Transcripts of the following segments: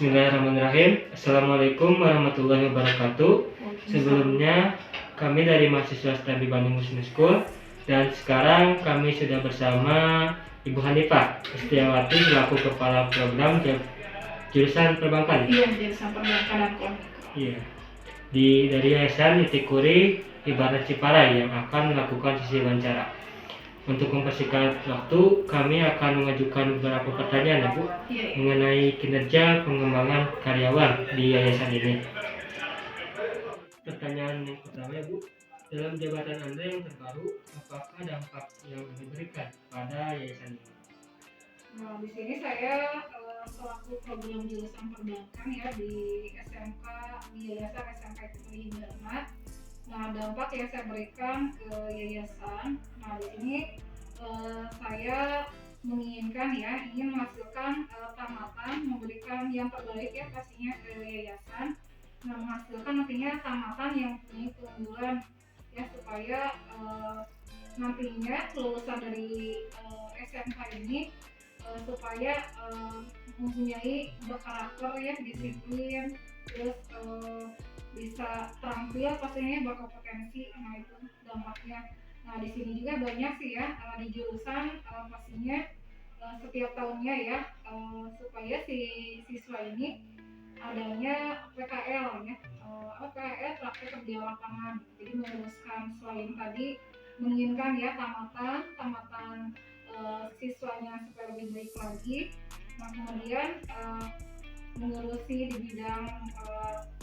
Bismillahirrahmanirrahim. Assalamualaikum warahmatullahi wabarakatuh. Sebelumnya kami dari mahasiswa STABI Bandung Muslim School, dan sekarang kami sudah bersama Ibu Hanifah Setiawati selaku Kepala Program Jurusan Perbankan. Iya, jurusan Perbankan dan Komunikasi. Iya. Dari Yayasan Itikuri Ibarat Ciparai yang akan melakukan sesi wawancara. Untuk mempersingkat waktu, kami akan mengajukan beberapa pertanyaan, Bu, mengenai kinerja pengembangan karyawan di yayasan ini. Pertanyaan yang pertama, Bu, dalam jabatan Anda yang terbaru, apakah dampak yang diberikan pada yayasan ini? Nah, di sini saya selaku program jurusan perbankan ya di SMK, di Yayasan SMK Itikuri Ibarat. Nah, dampak yang saya berikan ke yayasan, nah di sini saya menginginkan ya, ingin menghasilkan tamatan, memberikan yang terbaik ya pastinya ke yayasan. Nah, menghasilkan nantinya tamatan yang punya keunggulan ya, supaya nantinya lulusan dari SMK ini supaya mempunyai berkarakter ya, disiplin, terus bisa terampil pastinya, berkompetensi. Nah, itu dampaknya. Nah, di sini juga banyak sih ya di jurusan pastinya setiap tahunnya ya, supaya si siswa ini adanya PKL ya, PKL praktek kerja lapangan. Jadi meluruskan selain tadi menginginkan ya tamatan siswanya supaya lebih baik lagi. Nah, kemudian mengurusi di bidang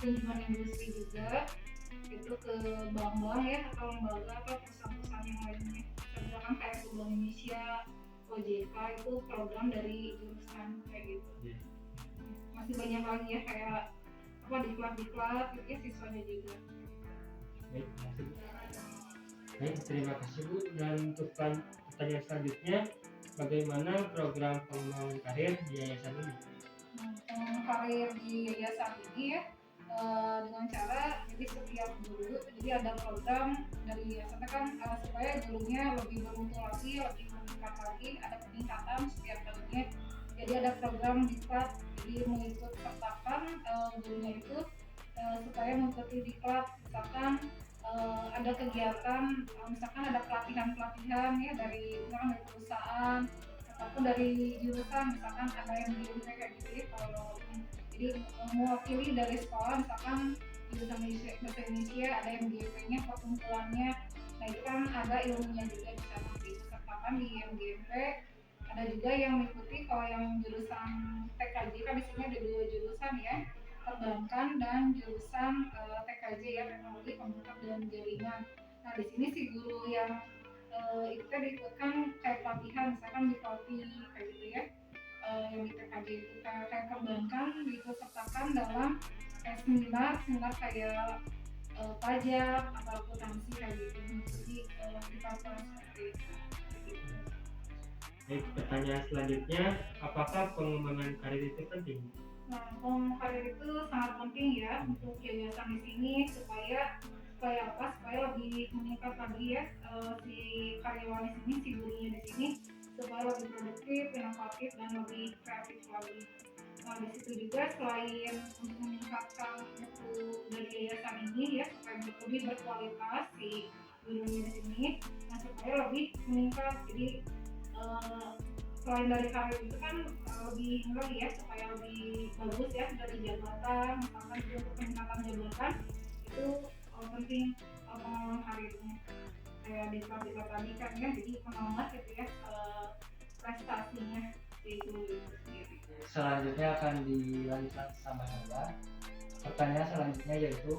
kunjungan industri juga, itu ke bank-bank ya, atau lembaga atau perusahaan-perusahaan yang lainnya. Misalkan kayak Bank Indonesia, OJK, itu program dari jurusan kayak gitu. Masih banyak lagi ya, kayak diklat gitu ya, siswanya juga. Baik, terima kasih, Bu. Dan untuk pertanyaan selanjutnya, bagaimana program pengembangan karir di yayasan ini? Pengembangan karir di yayasan ini ya, dengan cara jadi setiap guru, jadi ada program dari yayasan kan supaya gurunya lebih bermutu lagi, lebih meningkat lagi, ada peningkatan setiap tahunnya. Jadi ada program diklat, jadi mengikut sertakan gurunya itu supaya mengikuti diklat. Misalkan ada kegiatan, misalkan ada pelatihan ya dari perusahaan ataupun dari jurusan, misalkan ada yang di kayak gitu ya. Kalau jadi mewakili dari sekolah, misalkan jurusan bahasa Indonesia ada MGP-nya, perkumpulannya. Nah, itu kan ada ilmunya juga di sana, disertakan di MGP. Ada juga yang mengikuti, kalau yang jurusan TKJ kan di sini ada 2 jurusan ya, perbankan dan jurusan TKJ ya, teknologi komputer dan jaringan. Nah, di sini si guru yang itu kan diikutkan kayak pelatihan, misalkan di Toti kayak gitu ya, yang di TKJ itu kayak perbankan diikut sertakan dalam seminar kayak pajak atau akuntansi kayak gitu. Jadi kita seperti itu. Baik, pertanyaan selanjutnya, apakah pengembangan karir itu penting? Nah, pengembangan karir itu sangat penting ya untuk yayasan di sini, supaya lebih meningkat lagi ya si karyawan di sini, si gurunya di sini, supaya lebih produktif, inovatif, dan lebih kreatif lagi. Nah, di situ juga selain untuk meningkatkan mutu dari yayasan ini ya, supaya lebih berkualitas si gurunya di sini, nah supaya lebih meningkat. Jadi selain dari karir itu kan lebih lagi ya, supaya lebih bagus ya dari jabatan, misalkan untuk peningkatan jabatan itu penting pengembangan karirnya. Kayak di pelatihan tadi kan ya, jadi menambah gitu ya prestasinya itu sendiri. Selanjutnya akan dilanjutkan sama saya. Pertanyaan selanjutnya yaitu,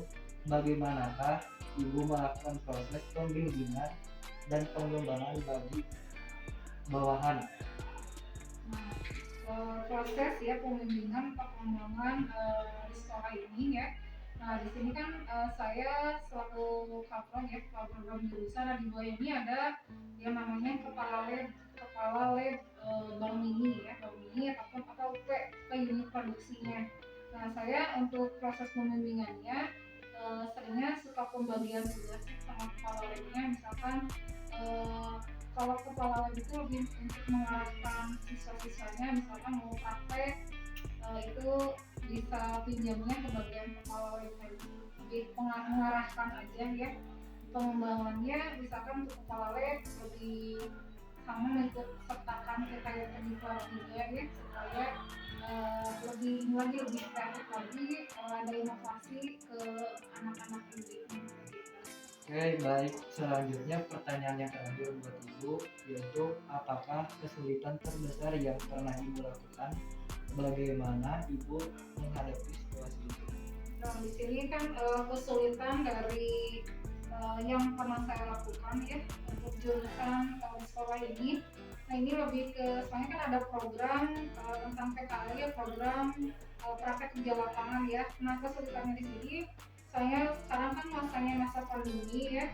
bagaimanakah Ibu melakukan proses pembimbingan dan pengembangan bagi bawahan? Nah, proses ya pembimbingan pengembangan di sekolah ini ya. Nah, di sini kan saya selaku kapron ya, kepala program jurusan. Nah, di bawah ini ada yang namanya kepala lab Bank Mini ya, Bank Mini ataupun UP ke unit produksinya. Nah, saya untuk proses pembimbingannya seringnya suka pembagian tugas sama kepala labnya. Misalkan kalau kepala lab itu lebih untuk mengarahkan siswa-siswanya, misalkan mau praktek itu bisa pinjamnya ke bagian kepala web, lebih mengarahkan aja ya pengembangannya. Misalkan untuk kepala web lebih sama mengikut sertakan ke kayak diklat juga ya, supaya lebih lagi lebih kreatif lagi, ada inovasi ke anak-anak ini gitu. Oke, baik. Selanjutnya pertanyaan yang terakhir buat Ibu, yaitu apakah kesulitan terbesar yang pernah Ibu lakukan? Bagaimana Ibu menghadapi situasi itu? Nah, di sini kan kesulitan dari yang pernah saya lakukan ya untuk jurusan di sekolah ini. Nah, ini lebih ke, soalnya kan ada program tentang PKL ya, program praktek kerja lapangan ya. Nah, kesulitannya di sini, saya sekarang kan masanya masa pandemi ya,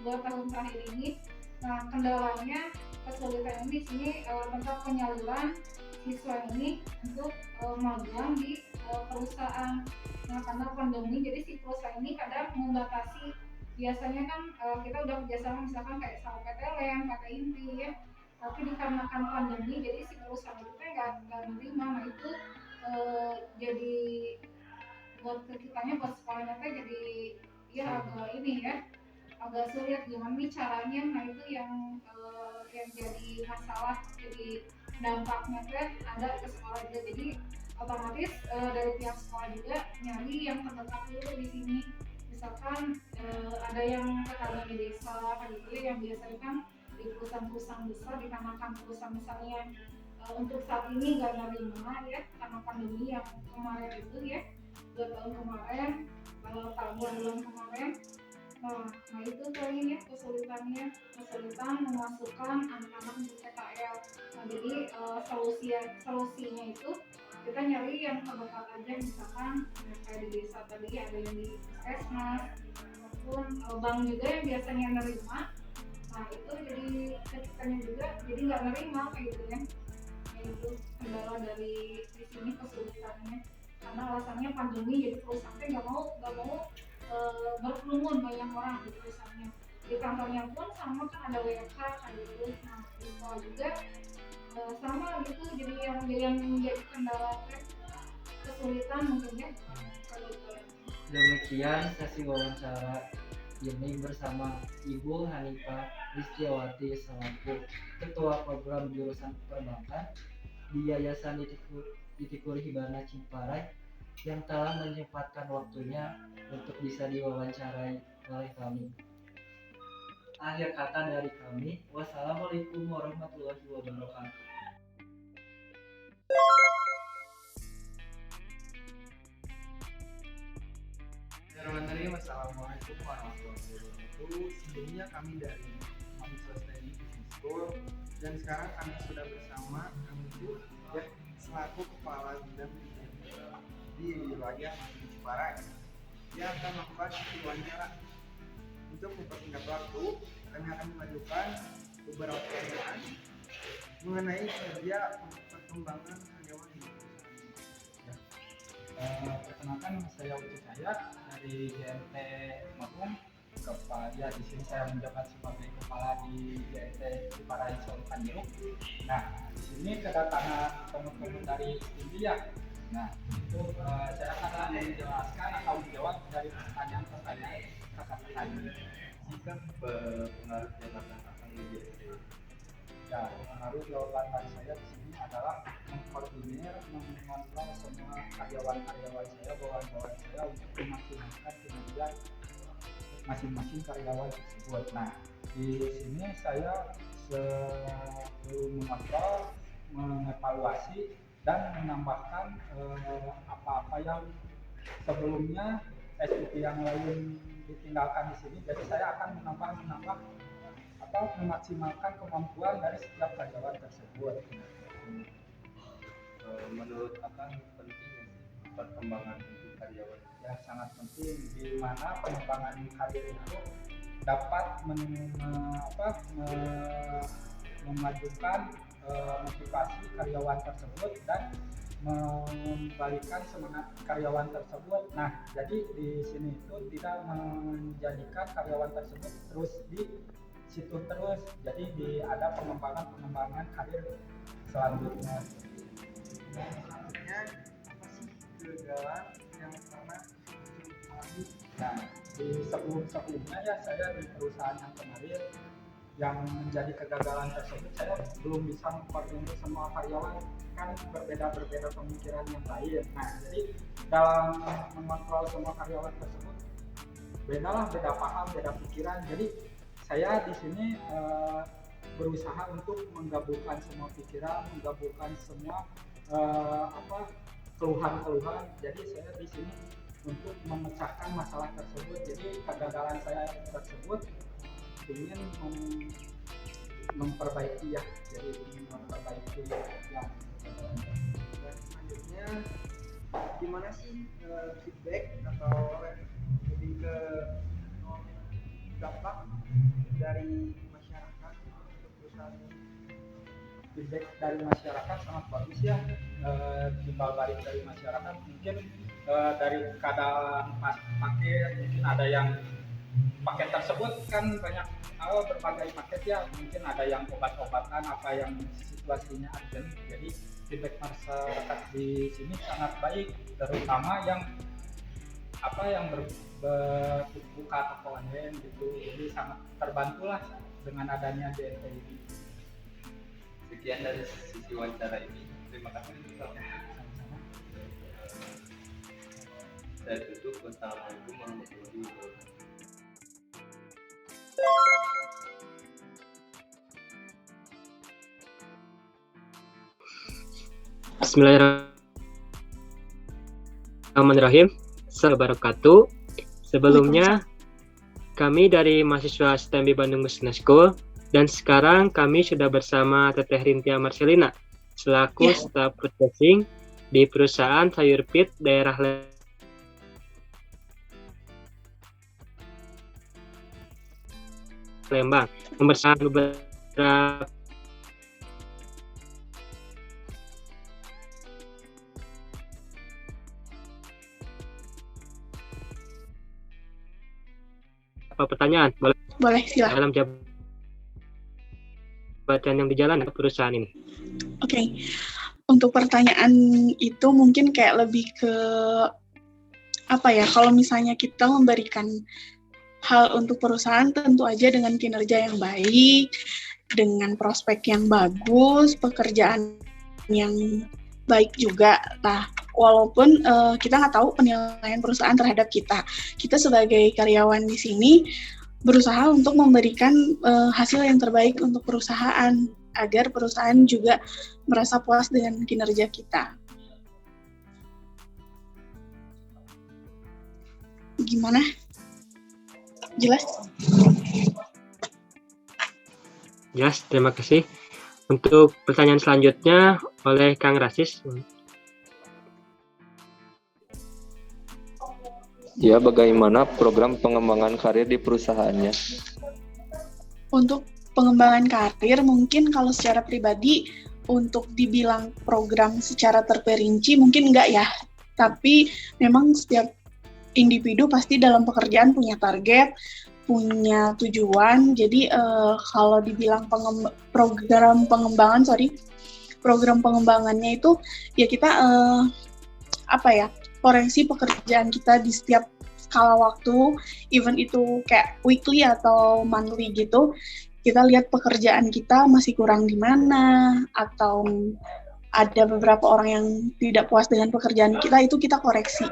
2 tahun terakhir ini. Nah, kendalanya kesulitan ini di sini tentang penyaluran siswa ini untuk magang di perusahaan. Nah, karena pandemi, jadi si perusahaan ini kadang membatasi. Biasanya kan kita udah kerjasama misalkan kayak sama PTLN, PT Inti ya, tapi dikarenakan pandemi, jadi si perusahaan itu nggak menerima. Nah, itu jadi buat kitanya, buat sekolahnya teh jadi ya agak ini ya, agak sulit gimana nih caranya. Nah, itu yang jadi masalah, jadi dampaknya teh ada ke sekolah juga. Jadi otomatis dari pihak sekolah juga nyari yang terdekat dulu di sini. Misalkan ada yang tetangga di desa kan gitu ya, yang biasanya kan di perusahaan-perusahaan besar, dikarenakan perusahaan misalnya untuk saat ini nggak nerima ya karena pandemi yang kemarin itu ya, 2 tahun kemarin, bulan kemarin. Nah itu kayaknya kesulitan memasukkan anak-anak untuk PKL. Nah, jadi solusinya itu kita nyari yang terdekat aja, misalkan kayak di desa tadi ada yang di puskesmas maupun bank juga yang biasanya nerima. Nah, itu jadi kesulitannya juga, jadi nggak nerima kayak gitu ya. Nah, itu kendala dari di sini kesulitannya, karena alasannya pandemi, jadi perusahaan nggak mau berkerumun banyak orang di perusahaannya. Di kantornya pun sama kan, ada WFH kan gitu. Nah, di sekolah juga sama gitu, jadi yang menjadi kendala kesulitan mungkin ya kalau gitu. Demikian sesi wawancara ini bersama Ibu Hanifah Listiawati selaku Ketua Program Jurusan Perbankan di Yayasan Itikuri Hibana Ciparai, yang telah menyempatkan waktunya untuk bisa diwawancarai oleh kami. Akhir kata dari kami, wassalamualaikum warahmatullahi wabarakatuh. Assalamualaikum warahmatullahi wabarakatuh. Sebelumnya kami dari mahasiswa Teknik Business School, dan sekarang kami sudah bersama kami itu ya, selaku kepala bidang di wilayah Ciparai yang akan melakukan wawancara. Untuk mempersingkat waktu, kami akan mengajukan beberapa pertanyaan mengenai kerja perkembangan karyawan di perusahaan ini. Perkenalkan, saya Uci Cahya dari GMT Magung. Ya, di sini saya menjabat sebagai kepala di GMT Ciparai Solukan Jeruk. Nah, di sini kedatangan teman-teman dari India. Nah, itu saya akan menjelaskan atau menjawab dari pertanyaan-pertanyaan kakak-kakak ini. Jika berpengaruh jabatan akan di GMT, Ya, pengaruh jabatan saya di sini adalah mengkoordinir, mengontrol semua karyawan-karyawan saya, bawahan-bawahan saya untuk memaksimalkan kinerja masing-masing karyawan tersebut. Nah, di sini saya selalu mengontrol, mengevaluasi, dan menambahkan apa-apa yang sebelumnya SPP yang lain ditinggalkan di sini. Jadi saya akan menambah atau memaksimalkan kemampuan dari setiap karyawan tersebut. menurut Akang pentingnya sih perkembangan untuk karyawan? Ya, sangat penting, di mana pengembangan karir itu dapat memajukan motivasi karyawan tersebut dan mengembalikan semangat karyawan tersebut. Nah, jadi di sini itu tidak menjadikan karyawan tersebut terus di situ terus, jadi ada pengembangan karir selanjutnya. Selanjutnya, apa sih kegagalan yang pernah alami? Nah, di sebelumnya ya saya di perusahaan yang kemarin yang menjadi kegagalan tersebut saya belum bisa mengkoordinir semua karyawan, kan berbeda pemikiran yang lain. Nah, jadi dalam mengontrol semua karyawan tersebut beda paham, beda pikiran. Jadi saya di sini berusaha untuk menggabungkan semua pikiran, menggabungkan semua keluhan-keluhan. Jadi saya di sini untuk memecahkan masalah tersebut. Jadi kegagalan saya tersebut ingin memperbaiki ya. Jadi ingin memperbaiki yang Dan selanjutnya gimana sih feedback atau lebih ke dampak dari masyarakat untuk perusahaan ini? feedback dari masyarakat sangat bagus ya. Timbal balik dari masyarakat mungkin dari keadaan paket, mungkin ada yang paket tersebut kan banyak berbagai paket ya, mungkin ada yang obat-obatan apa yang situasinya urgent. Jadi feedback masyarakat di sini sangat baik, terutama yang berbuka toko online gitu. Jadi sangat terbantulah dengan adanya DNT ini. Sekian dari sisi wawancara ini. Terima kasih. Saya tutup. Wassalamualaikum warahmatullahi wabarakatuh. Bismillahirrahmanirrahim. Assalamualaikum wabarakatuh. Sebelumnya kami dari mahasiswa STMB Bandung Business School, dan sekarang kami sudah bersama Teteh Rintia Marcelina selaku staf processing di perusahaan Sayur Pit daerah Lembang. Membersama beberapa pertanyaan Boleh, silakan. dalam jabatan yang dijalankan perusahaan ini. Oke. Untuk pertanyaan itu mungkin kayak lebih ke apa ya, kalau misalnya kita memberikan hal untuk perusahaan tentu aja dengan kinerja yang baik, dengan prospek yang bagus, pekerjaan yang baik juga. Nah, walaupun kita nggak tahu penilaian perusahaan terhadap kita. Kita sebagai karyawan di sini berusaha untuk memberikan hasil yang terbaik untuk perusahaan, agar perusahaan juga merasa puas dengan kinerja kita. Gimana? Jelas? Jelas, terima kasih. Untuk pertanyaan selanjutnya oleh Kang Rasis. Ya, bagaimana program pengembangan karir di perusahaannya? Untuk pengembangan karir mungkin kalau secara pribadi untuk dibilang program secara terperinci mungkin enggak ya. Tapi memang setiap individu pasti dalam pekerjaan punya target, punya tujuan. Jadi kalau dibilang program pengembangannya itu ya kita koreksi pekerjaan kita di setiap skala waktu, even itu kayak weekly atau monthly gitu. Kita lihat pekerjaan kita masih kurang di mana, atau ada beberapa orang yang tidak puas dengan pekerjaan kita, itu kita koreksi.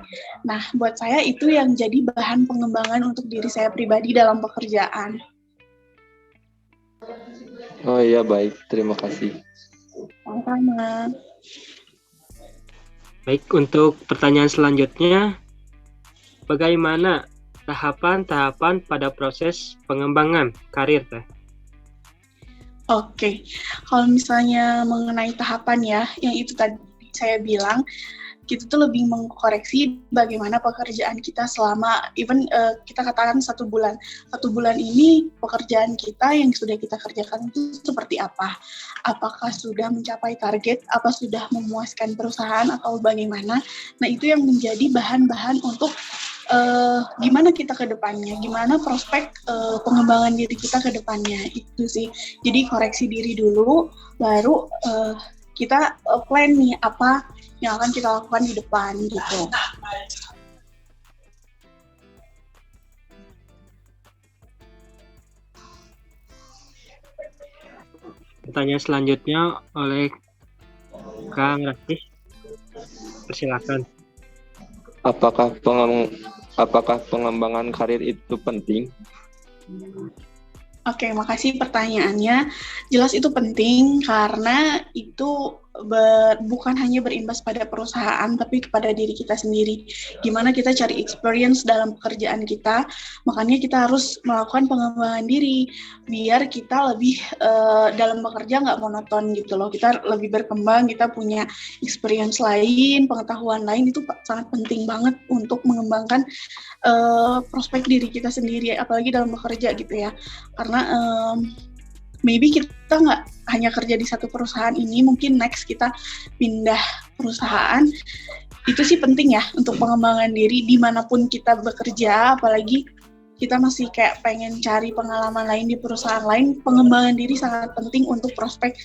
Nah, buat saya itu yang jadi bahan pengembangan untuk diri saya pribadi dalam pekerjaan. Oh iya, baik. Terima kasih. Sama-sama. Baik, untuk pertanyaan selanjutnya, bagaimana tahapan-tahapan pada proses pengembangan karir, Teh? Oke, kalau misalnya mengenai tahapan ya, yang itu tadi saya bilang, kita tuh lebih mengkoreksi bagaimana pekerjaan kita selama, even kita katakan 1 bulan. 1 bulan ini pekerjaan kita yang sudah kita kerjakan itu seperti apa? Apakah sudah mencapai target, apa sudah memuaskan perusahaan, atau bagaimana? Nah, itu yang menjadi bahan-bahan untuk gimana kita ke depannya, gimana prospek pengembangan diri kita ke depannya, itu sih. Jadi koreksi diri dulu, baru kita plan nih apa yang akan kita lakukan di depan gitu. Pertanyaan selanjutnya oleh Kang Rasis. Persilakan. Apakah pengembangan karir itu penting? Oke, makasih pertanyaannya. Jelas itu penting karena itu bukan hanya berimbas pada perusahaan, tapi kepada diri kita sendiri. Gimana kita cari experience dalam pekerjaan kita, makanya kita harus melakukan pengembangan diri, biar kita lebih dalam bekerja nggak monoton gitu loh. Kita lebih berkembang, kita punya experience lain, pengetahuan lain, itu sangat penting banget untuk mengembangkan prospek diri kita sendiri, apalagi dalam bekerja gitu ya. Karena maybe kita nggak hanya kerja di satu perusahaan ini, mungkin next kita pindah perusahaan. Itu sih penting ya untuk pengembangan diri dimanapun kita bekerja, apalagi kita masih kayak pengen cari pengalaman lain di perusahaan lain. Pengembangan diri sangat penting untuk prospek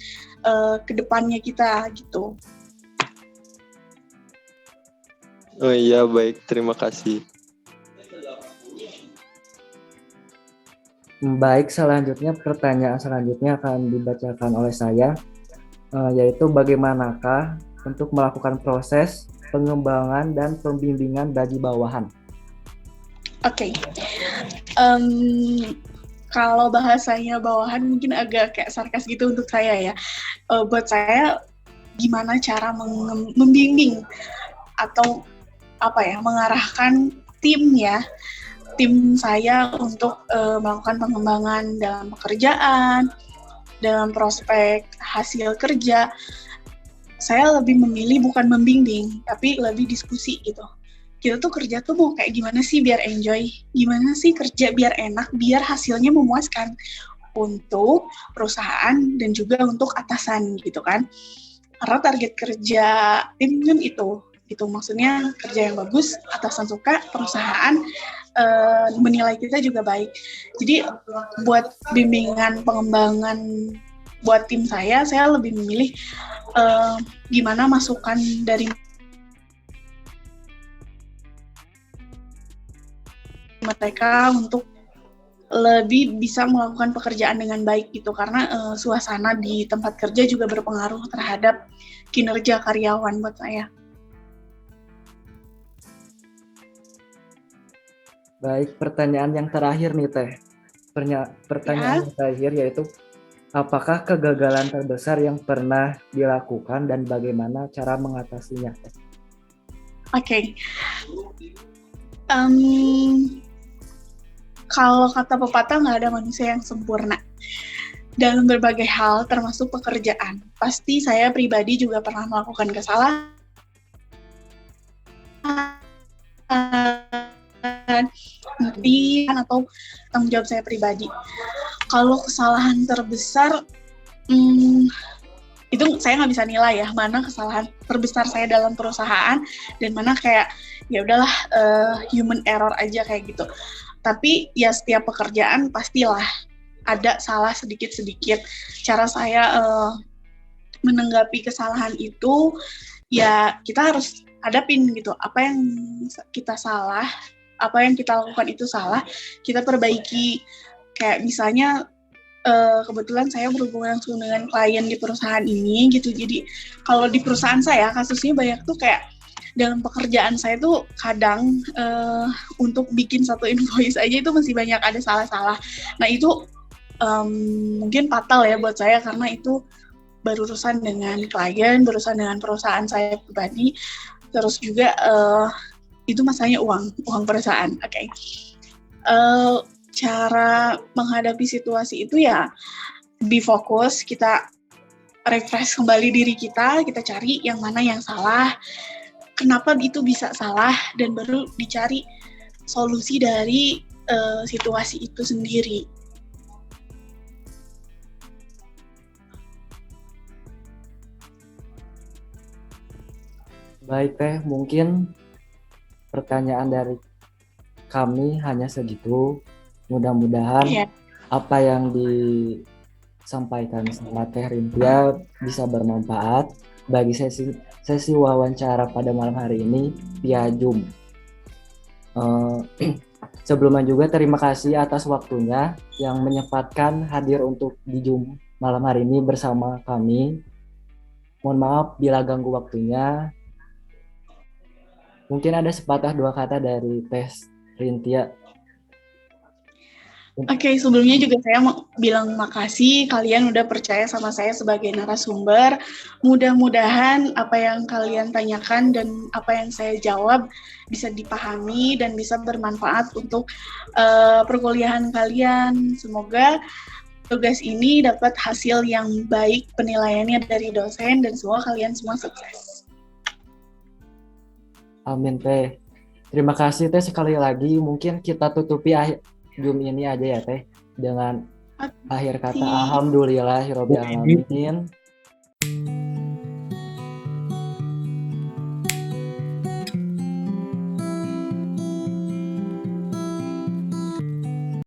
kedepannya kita gitu. Oh iya, baik, terima kasih. Baik, pertanyaan selanjutnya akan dibacakan oleh saya, yaitu bagaimanakah untuk melakukan proses pengembangan dan pembimbingan bagi bawahan? Oke. Kalau bahasanya bawahan mungkin agak kayak sarkas gitu untuk saya ya. Buat saya, gimana cara membimbing atau mengarahkan tim saya untuk melakukan pengembangan dalam pekerjaan, dalam prospek hasil kerja. Saya lebih memilih bukan membimbing, tapi lebih diskusi gitu. Kita tuh kerja tuh mau kayak gimana sih biar enjoy, gimana sih kerja biar enak, biar hasilnya memuaskan untuk perusahaan dan juga untuk atasan gitu kan. Karena target kerja tim kan itu maksudnya kerja yang bagus, atasan suka, perusahaan menilai kita juga baik. Jadi buat bimbingan pengembangan buat tim saya lebih memilih gimana masukan dari mereka untuk lebih bisa melakukan pekerjaan dengan baik gitu, karena suasana di tempat kerja juga berpengaruh terhadap kinerja karyawan buat saya. Baik, pertanyaan yang terakhir nih Teh. Pertanyaan yang terakhir yaitu, apakah kegagalan terbesar yang pernah dilakukan dan bagaimana cara mengatasinya? Oke. Kalau kata pepatah, nggak ada manusia yang sempurna. Dalam berbagai hal, termasuk pekerjaan. Pasti saya pribadi juga pernah melakukan kesalahan. Atau tanggung jawab saya pribadi. Kalau kesalahan terbesar, itu saya nggak bisa nilai ya, mana kesalahan terbesar saya dalam perusahaan dan mana kayak ya udahlah human error aja kayak gitu. Tapi ya setiap pekerjaan pastilah ada salah sedikit-sedikit. Cara saya menanggapi kesalahan itu ya kita harus hadapin gitu, apa yang kita salah, apa yang kita lakukan itu salah, kita perbaiki. Kayak misalnya kebetulan saya berhubungan langsung dengan klien di perusahaan ini gitu. Jadi kalau di perusahaan saya kasusnya banyak tuh kayak dalam pekerjaan saya tuh kadang untuk bikin satu invoice aja itu masih banyak ada salah-salah. Nah itu mungkin fatal ya buat saya, karena itu berurusan dengan klien, berurusan dengan perusahaan saya pribadi, terus juga itu masalahnya uang perusahaan. Oke. Cara menghadapi situasi itu ya be fokus, kita refresh kembali diri kita cari yang mana yang salah, kenapa itu bisa salah, dan baru dicari solusi dari situasi itu sendiri. Baik Teh, mungkin pertanyaan dari kami hanya segitu. Mudah-mudahan apa yang disampaikan sama Teh Rintia bisa bermanfaat bagi sesi wawancara pada malam hari ini via Zoom. Sebelumnya juga terima kasih atas waktunya yang menyempatkan hadir untuk di Zoom malam hari ini bersama kami. Mohon maaf bila ganggu waktunya. Mungkin ada sepatah dua kata dari Teh Rintia. Oke, sebelumnya juga saya mau bilang makasih kalian udah percaya sama saya sebagai narasumber. Mudah-mudahan apa yang kalian tanyakan dan apa yang saya jawab bisa dipahami dan bisa bermanfaat untuk perkuliahan kalian. Semoga tugas ini dapat hasil yang baik, penilaiannya dari dosen, dan semoga kalian semua sukses. Amin Teh. Terima kasih Teh sekali lagi. Mungkin kita tutupi Zoom ini aja ya Teh dengan akhir kata alhamdulillahirobbilalamin.